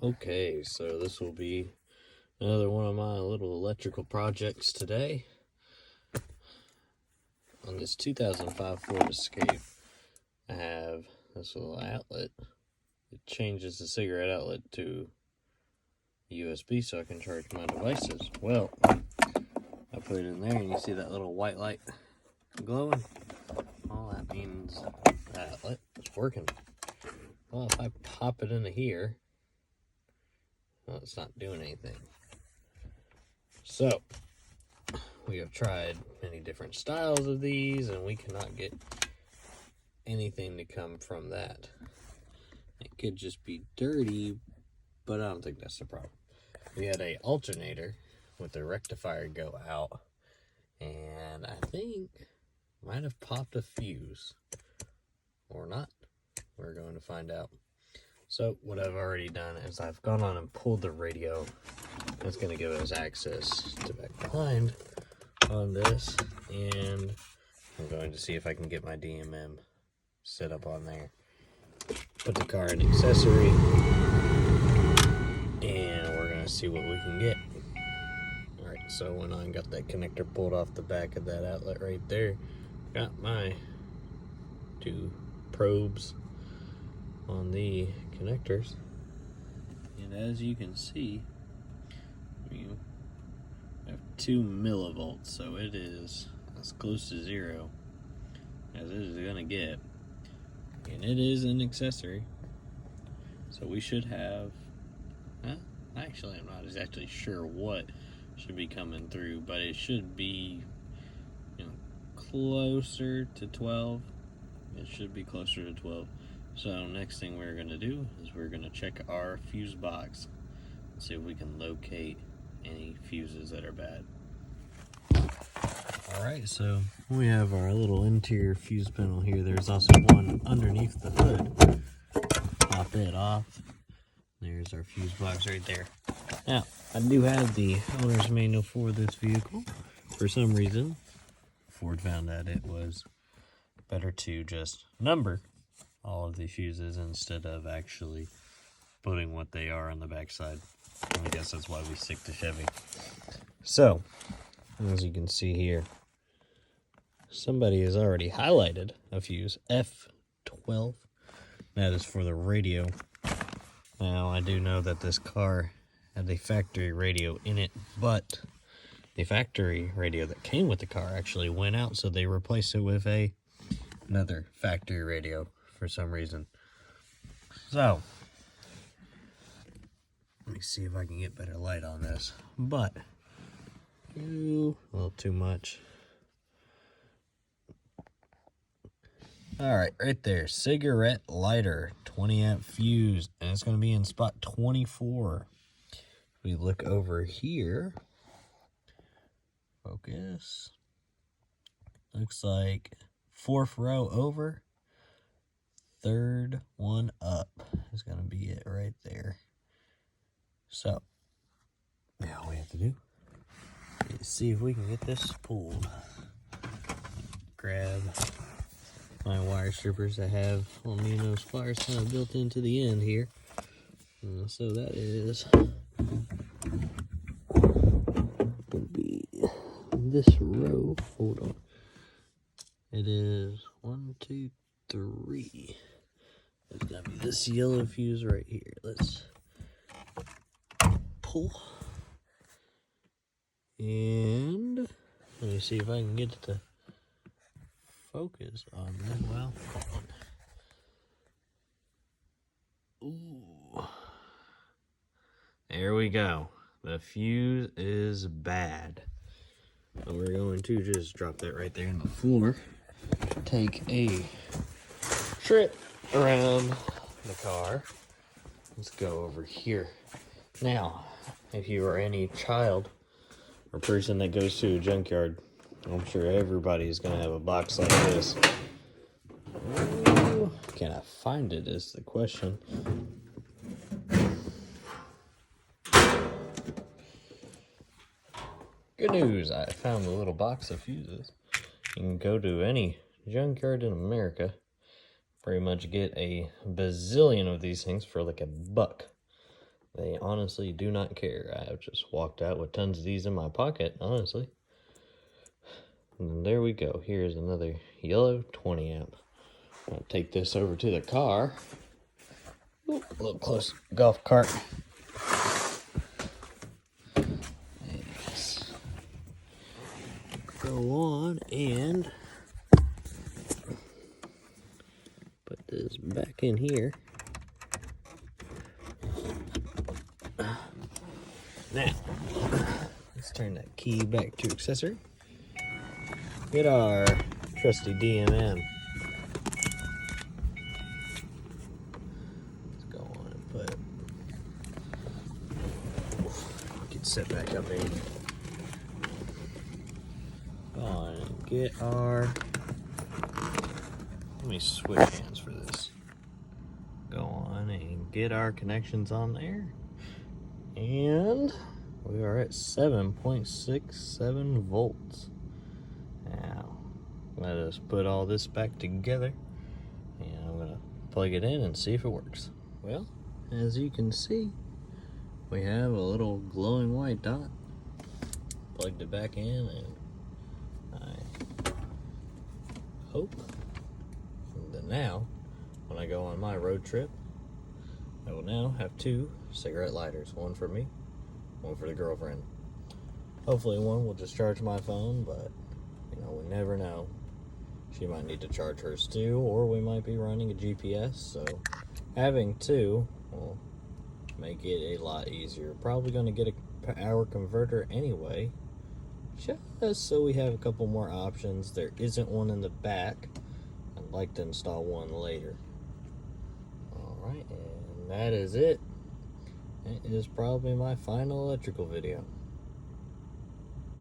Okay, so this will be another one of my little electrical projects today. On this 2005 Ford Escape, I have this little outlet. It changes the cigarette outlet to USB so I can charge my devices. Well, I put it in there and you see that little white light glowing? Well, that means the outlet is working. Well, if I pop it into here, well, it's not doing anything. So, we have tried many different styles of these, and we cannot get anything to come from that. It could just be dirty, but I don't think that's the problem. We had a alternator with the rectifier go out, and I think might have popped a fuse, or not. We're going to find out. So what I've already done is I've gone on and pulled the radio. That's going to give us access to back behind on this, and I'm going to see if I can get my DMM set up on there. Put the car in accessory, and we're going to see what we can get. Alright, so when I got that connector pulled off the back of that outlet right there, got my two probes on the connectors, and as you can see, we have 2 millivolts, so it is as close to zero as it is gonna get, and it is an accessory, so we should have, actually I'm not exactly sure what should be coming through, but it should be, closer to 12. It should be closer to 12. So next thing we're going to do is we're going to check our fuse box and see if we can locate any fuses that are bad. Alright, so we have our little interior fuse panel here. There's also one underneath the hood. Pop it off. There's our fuse box right there. Now, I do have the owner's manual for this vehicle. For some reason, Ford found that it was better to just number all of the fuses instead of actually putting what they are on the backside. I guess that's why we stick to Chevy. So, as you can see here, somebody has already highlighted a fuse, F12. That is for the radio. Now, I do know that this car had a factory radio in it, but the factory radio that came with the car actually went out, so they replaced it with another factory radio for some reason. So, let me see if I can get better light on this, but a little too much. Alright, right there, cigarette lighter, 20 amp fuse, and it's going to be in spot 24. We look over here, focus, looks like 4th row over, 3rd one up is going to be it right there. So, now all we have to do is see if we can get this pulled. Grab my wire strippers that have those pliers kind of built into the end here. So that is going to be this row. Hold on. It is 1, 2, 3. It's going to be this yellow fuse right here. Let's pull. And let me see if I can get it to focus on that. Well, hold on. Ooh. There we go. The fuse is bad. So we're going to just drop that right there on the floor. Take a trip around the car. Let's go over here. Now, if you are any child or person that goes to a junkyard, I'm sure everybody is going to have a box like this. Ooh, can I find it is the question. Good news, I found a little box of fuses. You can go to any junkyard in America, pretty much get a bazillion of these things for like $1. They honestly do not care. I have just walked out with tons of these in my pocket, honestly. And there we go. Here's another yellow 20 amp. I'll take this over to the car. Ooh, a little close golf cart. Yes. Go on and put this back in here. Now, let's turn that key back to accessory. Get our trusty DMM. Let's go on and put it. Get set back up in. Go on and get our. Let me switch hands for this. Go on and get our connections on there. And we are at 7.67 volts. Now, let us put all this back together. And I'm going to plug it in and see if it works. Well, as you can see, we have a little glowing white dot. Plugged it back in, and I hope that now, when I go on my road trip, I will now have 2 cigarette lighters. One for me, one for the girlfriend. Hopefully one will just charge my phone, but you know, we never know. She might need to charge hers too, or we might be running a GPS, so having 2 will make it a lot easier. Probably going to get a power converter anyway, just so we have a couple more options. There isn't one in the back. I'd like to install one later. Alright, and that is it. It is probably my final electrical video.